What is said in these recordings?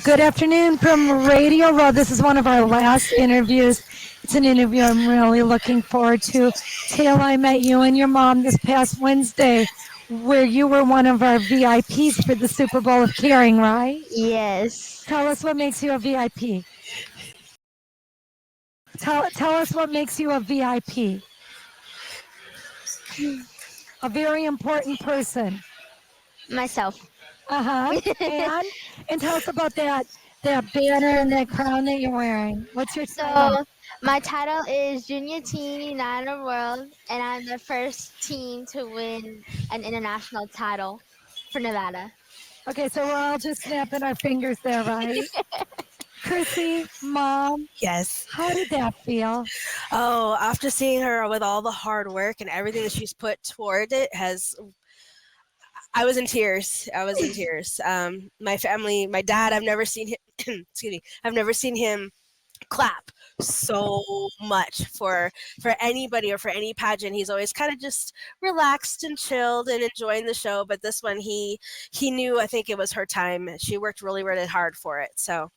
Good afternoon from Radio Row. This is one of our last interviews. It's an interview I'm really looking forward to. Tayla, I met you and your mom this past Wednesday, where you were one of our VIPs for the Super Bowl of Caring, right? Yes. Tell us what makes you a VIP. Tell us what makes you a VIP. A very important person. Myself. Uh-huh. And and tell us about that banner and that crown that you're wearing. What's your title? So my title is Junior Teen United World, and I'm the first teen to win an international title for Nevada. Okay, so we're all just snapping our fingers there, right? Chrissy, mom, Yes. how did that feel? Oh, after seeing her with all the hard work and everything that she's put toward it I was in tears. I was in tears. My family, my dad, I've never seen him, excuse me, I've never seen him clap so much for anybody or for any pageant. He's always kind of just relaxed and chilled and enjoying the show. But this one, he knew, I think it was her time. She worked really, really hard for it. So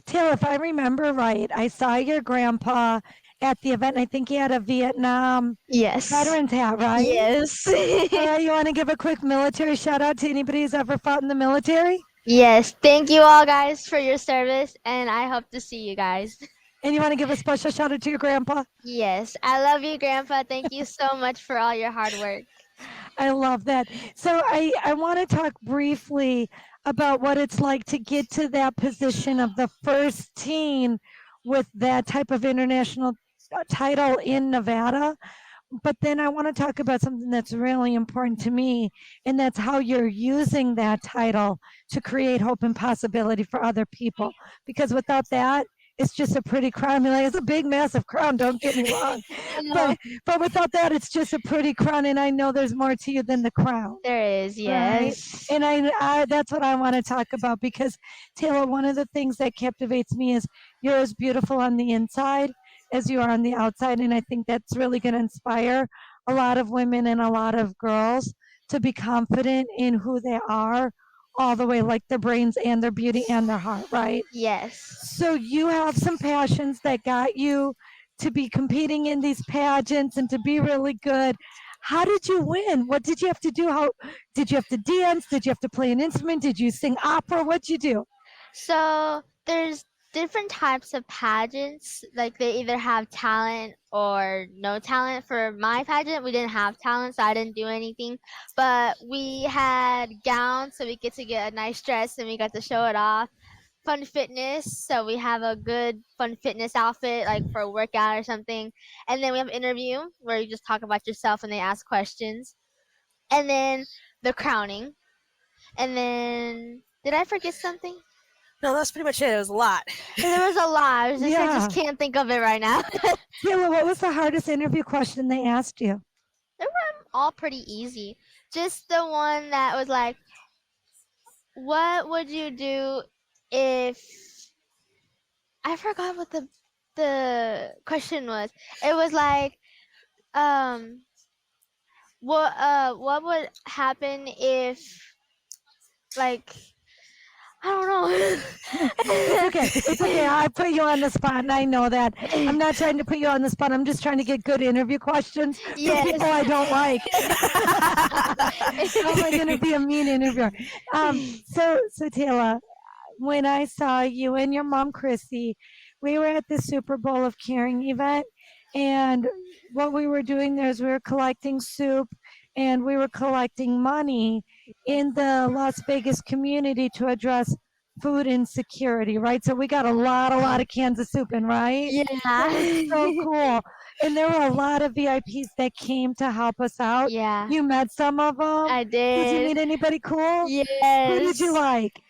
Taylor, if I remember right, I saw your grandpa at the event, and I think he had a Vietnam Yes. veterans hat, right? Yes. You want to give a quick military shout out to anybody who's ever fought in the military? Yes. Thank you all guys for your service, and I hope to see you guys. And you want to give a special shout out to your grandpa? Yes. I love you, Grandpa. Thank you so much for all your hard work. I love that. So I want to talk briefly about what it's like to get to that position of the first teen with that type of international title in Nevada. But then I want to talk about something that's really important to me, and that's how you're using that title to create hope and possibility for other people. Because without that, it's just a pretty crown. I mean, like, it's a big, massive crown, don't get me wrong. I know. But without that, it's just a pretty crown, and I know there's more to you than the crown. There is, Right. yes. And I that's what I want to talk about, because Taylor, one of the things that captivates me is you're as beautiful on the inside as you are on the outside, and I think that's really going to inspire a lot of women and a lot of girls to be confident in who they are, all the way, like their brains and their beauty and their heart, right? Yes. So you have some passions that got you to be competing in these pageants and to be really good. How did you win? What did you have to do? How did you have to dance? Did you have to play an instrument? Did you sing opera? What'd you do? So there's different types of pageants. Like they either have talent or no talent. For my pageant, we didn't have talent, so I didn't do anything. But we had gowns, so we get to get a nice dress and we got to show it off. Fun fitness, so we have a good fun fitness outfit, like for a workout or something. And then we have an interview where you just talk about yourself and they ask questions. And then the crowning. And then did I forget something? no, that's pretty much it. It was a lot. There was a lot. I just Yeah. can't think of it right now. Taylor, what was the hardest interview question they asked you? They were all pretty easy. Just the one that was like, what would you do if I forgot what the question was. It was like, um, what would happen if, like, I don't know. It's okay. I put you on the spot, and I know that. I'm not trying to put you on the spot. I'm just trying to get good interview questions for Yes. people I don't like. How am I going to be a mean interviewer? So Taylor, when I saw you and your mom, Krissi, we were at the Super Bowl of Caring event, and what we were doing there is we were collecting soup and we were collecting money in the Las Vegas community to address food insecurity, right? So we got a lot of cans of soup in, right? That was Yeah. so cool. And there were a lot of VIPs that came to help us out. Yeah. You met some of them. I Did you did. meet anybody cool? Who did you Yes. like?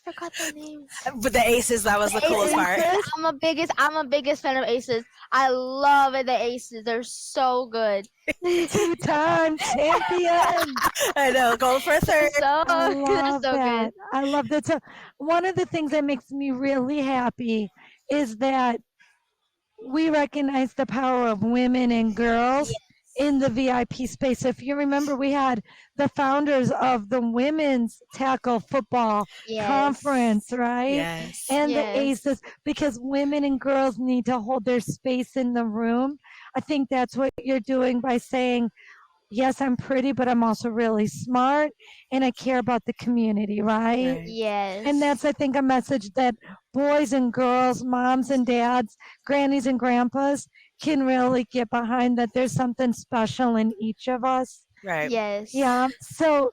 Forgot their names. But the aces, that was the coolest part. Aces. I'm a biggest fan of Aces. I love the Aces. They're so good. Two-time champion. I know, going for a third. So I they're love so that. good. I love that. So one of the things that makes me really happy is that we recognize the power of women and girls in the VIP space. If you remember, we had the founders of the women's tackle football Yes. conference, right? Yes. And the Yes. aces, because women and girls need to hold their space in the room. I think that's what you're doing by saying, yes, I'm pretty, but I'm also really smart and I care about the community, right? Right. And that's, Yes. I think, a message that boys and girls, moms and dads, grannies and grandpas can really get behind, that there's something special in each of us. Right. Yes. Yeah. So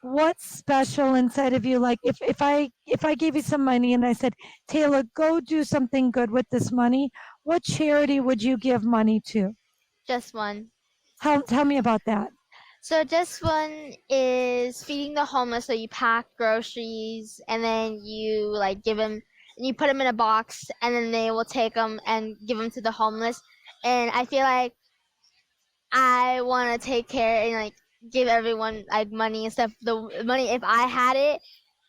what's special inside of you? Like if I gave you some money and I said, Taylor, go do something good with this money, what charity would you give money to? Just one. How tell me about that. So just one is feeding the homeless. So you pack groceries and then you like give them, and you put them in a box, and then they will take them and give them to the homeless. And I feel like I want to take care and like give everyone like money and stuff. The money, if I had it,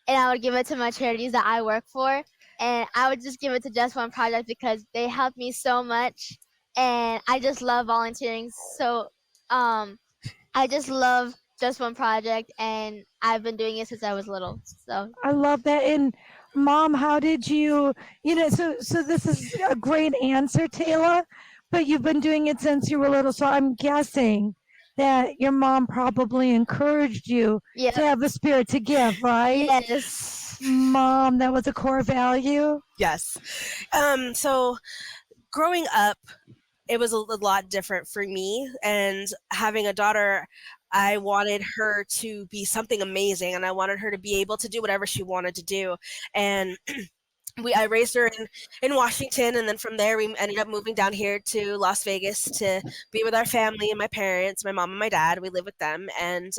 and I would give it to my charities that I work for, and I would just give it to Just One Project because they helped me so much, and I just love volunteering. So, I just love Just One Project, and I've been doing it since I was little. So I love that. And mom, how did you, so this is a great answer, Taylor, but you've been doing it since you were little. So I'm guessing that your mom probably encouraged you yeah, to have a spirit to give, right? yes, Mom, that was a core value. Yes. So growing up, it was a lot different for me, and having a daughter, I wanted her to be something amazing, and I wanted her to be able to do whatever she wanted to do. And I raised her in Washington, and then from there we ended up moving down here to Las Vegas to be with our family and my parents, my mom and my dad. We live with them, and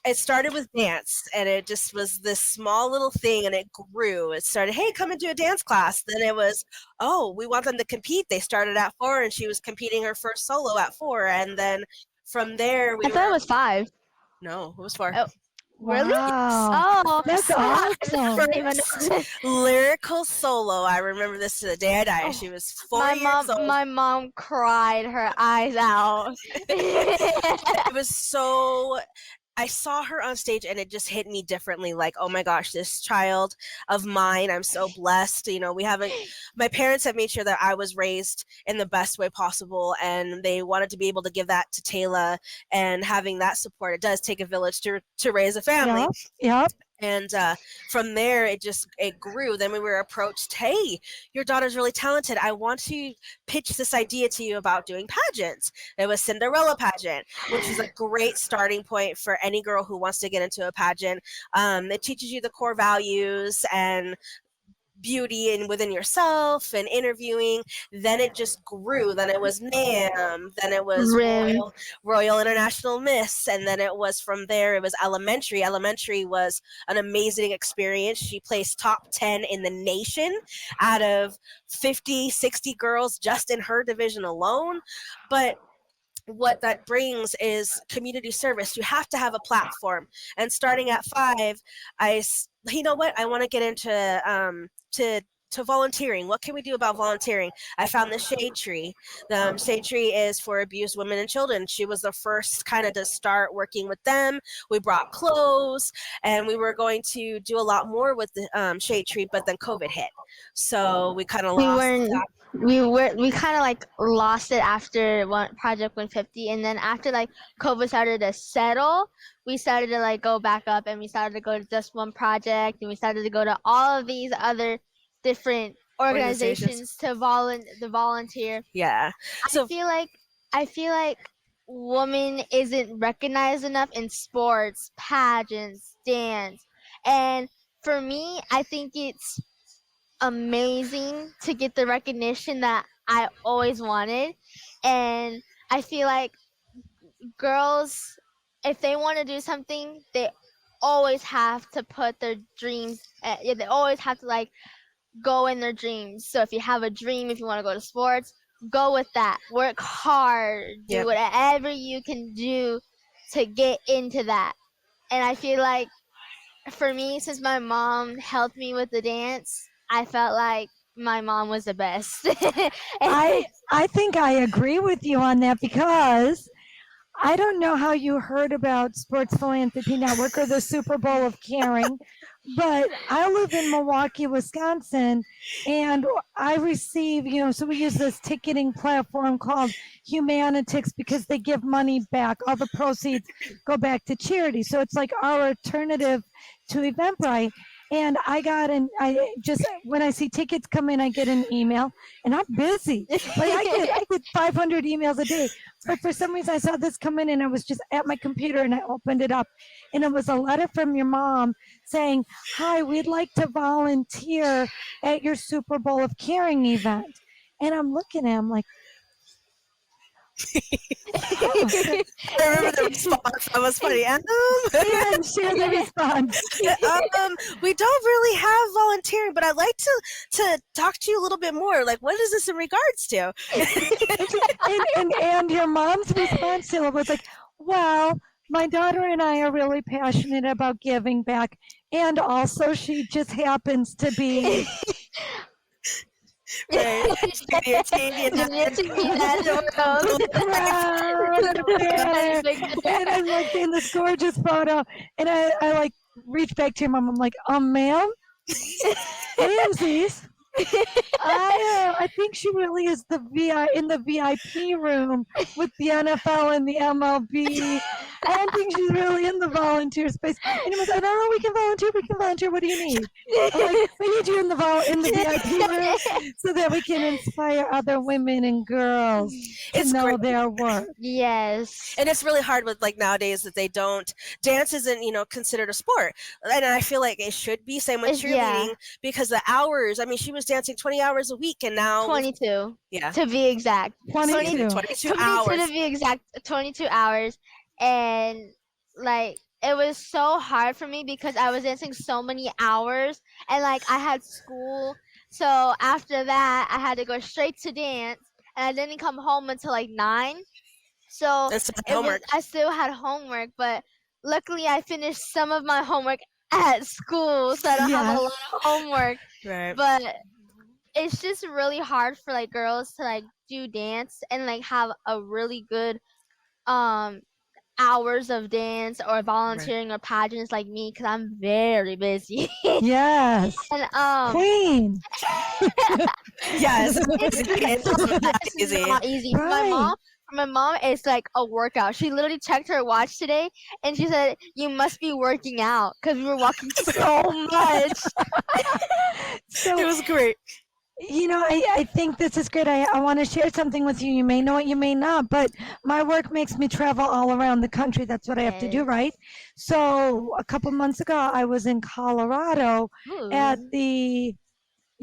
it started with dance, and it just was this small little thing, and it grew. It started, hey, come and do a dance class. Then it was, oh, we want them to compete. They started at 4, and she was competing her first solo at 4, and then from there I we thought it were, was 5. no, it was 4. Oh, really? Wow. Oh, That's I awesome. didn't even First know. lyrical solo, I remember this to the day I die. She Oh, was 4 years old. my mom cried her eyes out. It was so, I saw her on stage and it just hit me differently. Like, oh my gosh, this child of mine, I'm so blessed. My parents have made sure that I was raised in the best way possible, and they wanted to be able to give that to Tayla, and having that support. It does take a village to raise a family. Yep. Yep. And from there, it grew. Then we were approached, hey, your daughter's really talented. I want to pitch this idea to you about doing pageants. It was Cinderella pageant, which is a great starting point for any girl who wants to get into a pageant. It teaches you the core values and beauty and within yourself and interviewing. Then it just grew. Then it was NAM, then it was Rim. Royal International Miss, and then it was from there it was elementary was an amazing experience. She placed top 10 in the nation out of 50-60 girls just in her division alone. But what that brings is community service. You have to have a platform. And starting at 5, you know what? I want to get into to volunteering. What can we do about volunteering? I found the Shade Tree. The Shade Tree is for abused women and children. She was the first kind of to start working with them. We brought clothes, and we were going to do a lot more with the Shade Tree, but then COVID hit, so we kind of We lost weren't. that. We kind of like lost it after one Project 150, and then after like COVID started to settle, we started to like go back up, and we started to go to Just One Project, and we started to go to all of these other different organizations to volunteer. Yeah. So I feel like woman isn't recognized enough in sports, pageants, dance, and for me, I think it's amazing to get the recognition that I always wanted. And I feel like girls, if they want to do something, they always have to put their dreams, yeah, they always have to like go in their dreams. So if you have a dream, if you want to go to sports, go with that. Work hard, do Yep. whatever you can do to get into that. And I feel like for me, since my mom helped me with the dance, I felt like my mom was the best. I think I agree with you on that because I don't know how you heard about Sports Philanthropy Network or the Super Bowl of Caring, but I live in Milwaukee, Wisconsin, and I receive, so we use this ticketing platform called Humanitix because they give money back. All the proceeds go back to charity. So it's like our alternative to Eventbrite. And I just, when I see tickets come in, I get an email and I'm busy. Like I get 500 emails a day. But for some reason, I saw this come in and I was just at my computer and I opened it up. And it was a letter from your mom saying, "Hi, we'd like to volunteer at your Super Bowl of Caring event." And I'm looking at him like, oh, I remember the response. That was funny. share the response. We don't really have volunteering, but I'd like to talk to you a little bit more. Like, what is this in regards to? And your mom's response to it was like, "Well, my daughter and I are really passionate about giving back. And also, she just happens to be." Right. Junior teen, Junior teen dad world. The crowd, the banner, and I'm like in this gorgeous photo, and I like reach back to your mom. I'm like, ma'am, Ramses. I think she really is in the VIP room with the NFL and the MLB. I don't think she's really in the volunteer space. And he was like, "No, we can volunteer. We can volunteer. What do you need?" I'm like, "We need you in the VIP room so that we can inspire other women and girls to It's know great. their work." Yes. And it's really hard with like nowadays that they don't dance isn't considered a sport, and I feel like it should be. Same with cheerleading because the hours. I mean, she was dancing 20 hours a week, and now 22. Yeah, To be exact. 22. 22 22 hours. to be exact. 22 hours. And like it was so hard for me because I was dancing so many hours and like I had school. So after that I had to go straight to dance and I didn't come home until like 9. So That's it was I still had homework, but luckily I finished some of my homework at school so I don't have a Yes. lot of homework. Right. But it's just really hard for like girls to like do dance and like have a really good um hours of dance or volunteering or pageants like me because I'm very busy. Yes. And Queen. Yes. it's not easy. not easy. For Right. my mom, it's like a workout. She literally checked her watch today and she said, "You must be working out because we were walking so much." So It was great. I think this is great. I want to share something with you. You may know it, you may not, but my work makes me travel all around the country. That's what I have to do, Yes. right? So a couple months ago, I was in Colorado at Ooh. the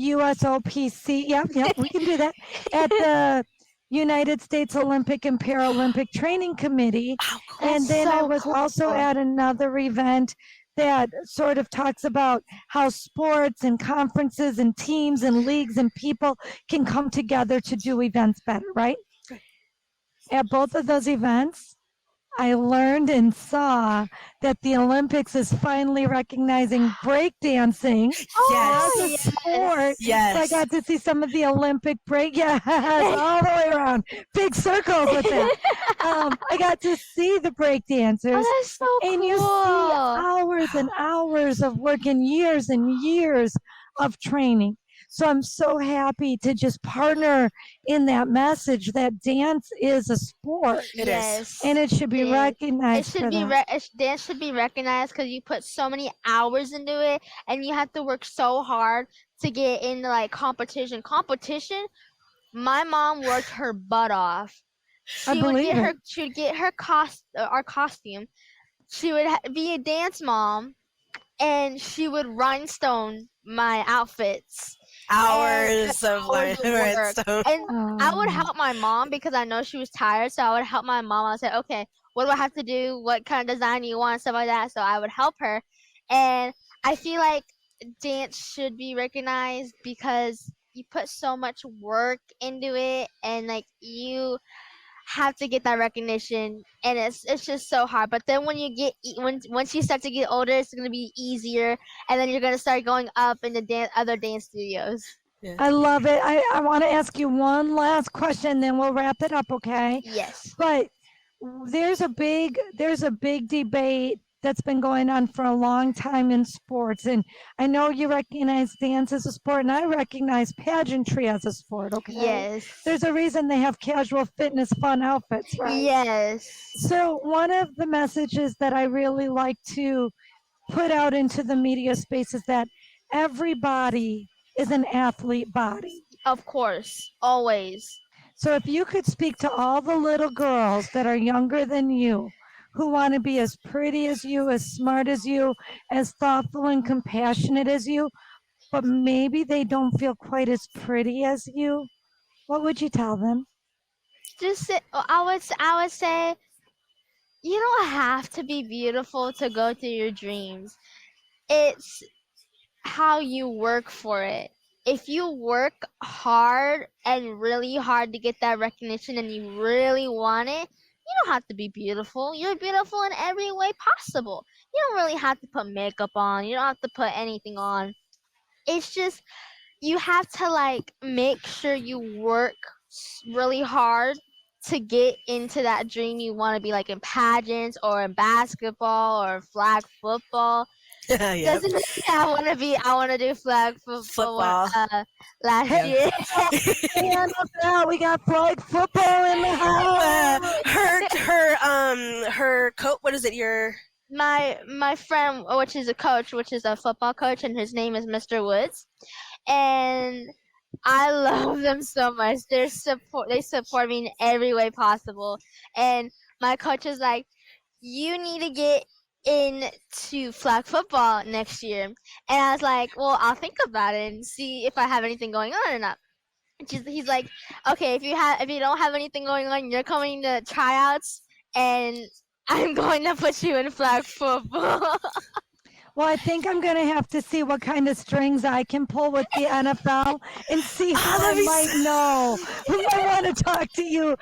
USOPC. Yep, we can do that. At the United States Olympic and Paralympic Training Committee. Wow, cool. And That's then I so was also cool. at another event that sort of talks about how sports and conferences and teams and leagues and people can come together to do events better, right? At both of those events, I learned and saw that the Olympics is finally recognizing breakdancing as Yes. a sport. Yes. So I got to see some of the Olympic yes, all the way around, big circles with that. I got to see the breakdancers. Oh, that's so cool. And you see hours and hours of work and years of training. So I'm so happy to just partner in that message that dance is a sport It is. Yes. and it should be It is. recognized It should for be that. dance should be recognized because you put so many hours into it and you have to work so hard to get into like competition. My mom worked her butt off. I believe it. She would get her our costume. She would be a dance mom and she would rhinestone my outfits. Hours of hours of work. rhinestone. And I would Um, help my mom because I know she was tired. So I would help my mom. I said, "Okay, what do I have to do? What kind of design do you want?" Stuff like that. So I would help her. And I feel like dance should be recognized because you put so much work into it and like you have to get that recognition and it's just so hard. But then when you get once you start to get older, it's going to be easier and then you're going to start going up in the other dance studios. Yeah. I love it. I want to ask you one last question, then we'll wrap it up, okay? Yes. But there's a big debate that's been going on for a long time in sports, and I know you recognize dance as a sport, and I recognize pageantry as a sport, okay? Yes. There's a reason they have casual fitness fun outfits, right? Yes. So one of the messages that I really like to put out into the media space is that everybody is an athlete body. Of course. Always. So if you could speak to all the little girls that are younger than you, who want to be as pretty as you, as smart as you, as thoughtful and compassionate as you, but maybe they don't feel quite as pretty as you, what would you tell them? I would say you don't have to be beautiful to go through your dreams. It's how you work for it. If you work hard and really hard to get that recognition and you really want it, you don't have to be beautiful. You're beautiful in every way possible. You don't really have to put makeup on. You don't have to put anything on. It's just you have to like make sure you work really hard to get into that dream you want to be like in pageants or in basketball or flag football. Yep. Doesn't mean I want to do flag football Football. last Yeah. year. And now we got flag football in the house. Her coat. What is it? Your My friend, which is a coach, which is a football coach, and his name is Mr. Woods, and I love them so much. They support me in every way possible. And my coach is like, you need to get into flag football next year. And I was like, well, I'll think about it and see if I have anything going on or not. And he's like, okay, if you don't have anything going on, you're coming to tryouts, and I'm going to put you in flag football. Well, I think I'm going to have to see what kind of strings I can pull with the NFL and see how I might know who I want to talk to you.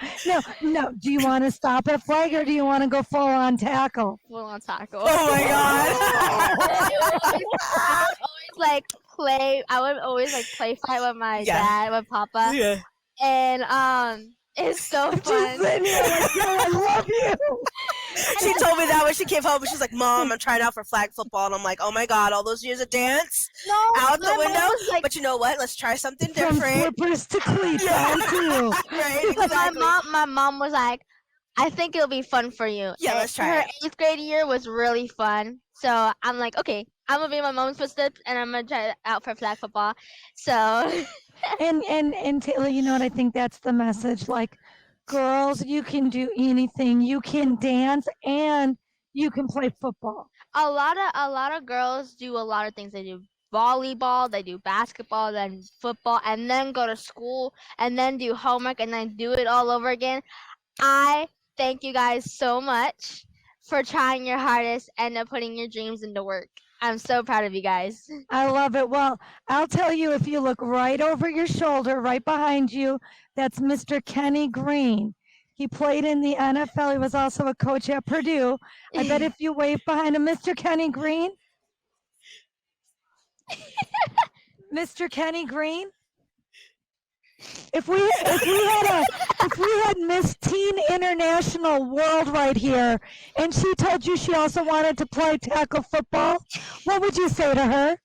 No. Do you want to stop at flag or do you want to go full on tackle? Full on tackle. Oh my god. I would always like play. I would always like play fight with my Yeah. dad, with Papa, Yeah. and it's so Just fun. sitting here like, "No, I love you." She told me that when she came home. She's like, "Mom, I'm trying out for flag football," and I'm like, "Oh my god, all those years of dance No, out the my mom window." was like, But you know what? Let's try something From different. slippers to cleats, Yeah. on too. Right? my Exactly. mom was like, I think it'll be fun for you. Yeah, And let's try her it. 8th grade year was really fun. So I'm like, okay, I'm gonna be in my mom's footsteps, and I'm gonna try it out for flag football. So And Taylor, you know what? I think that's the message. Like, girls, you can do anything. You can dance and you can play football. a lot of girls do a lot of things. They do volleyball, they do basketball, then football, and then go to school, and then do homework, and then do it all over again. I thank you guys so much for trying your hardest and putting your dreams into work. I'm so proud of you guys. I love it. Well, I'll tell you, if you look right over your shoulder, right behind you, that's Mr. Kenny Green. He played in the NFL. He was also a coach at Purdue. I bet if you wave behind him, Mr. Kenny Green. Mr. Kenny Green. If we had Miss Teen International World right here, and she told you she also wanted to play tackle football, what would you say to her?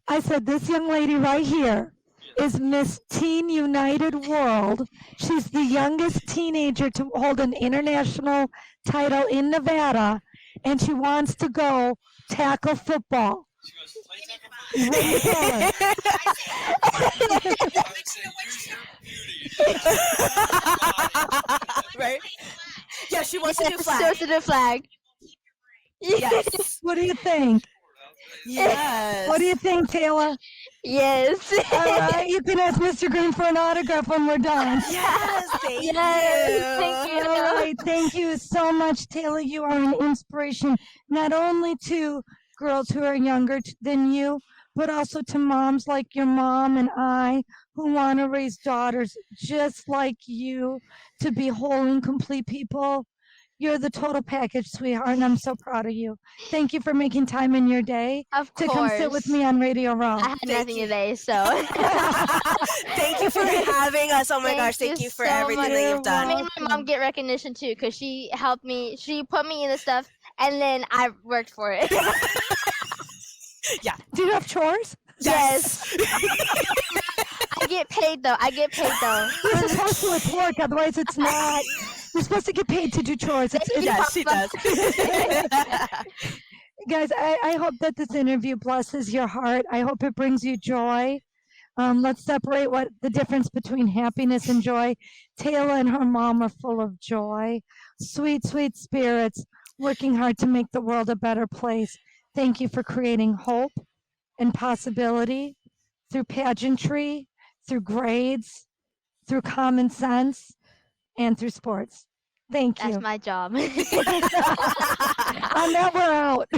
I said, this young lady right here is Miss Teen United World. She's the youngest teenager to hold an international title in Nevada, and she wants to go tackle football. What do you tell her? Right? Yeah, she wants to do Yes, flag. to the flag. Yes. What do you think? Yes. What do you think, Taylor? Yes. All right, you can ask Mr. Green for an autograph when we're done. Yes, thank Yes, thank you. All right, thank you so much, Taylor. You are an inspiration not only to girls who are younger than you, but also to moms like your mom and I who want to raise daughters just like you to be whole and complete people. You're the total package, sweetheart, and I'm so proud of you. Thank you for making time in your day Of to come sit with course. me on Radio Row. I had Thank nothing you. today, so Thank you for having us. Oh my gosh, thank you for so everything much. that You're you've I done. made my mom welcome. get recognition too, because she helped me. She put me in the stuff, and then I worked for it. Yeah. Do you have chores? Yes. I get paid though. I get paid though. You're supposed to report, otherwise it's not. You're supposed to get paid to do chores. Yes, she does. Guys, I hope that this interview blesses your heart. I hope it brings you joy. Let's separate what the difference between happiness and joy. Tayla and her mom are full of joy, sweet, sweet spirits, working hard to make the world a better place. Thank you for creating hope and possibility through pageantry, through grades, through common sense, and through sports. Thank That's you. my job. On that, we're out.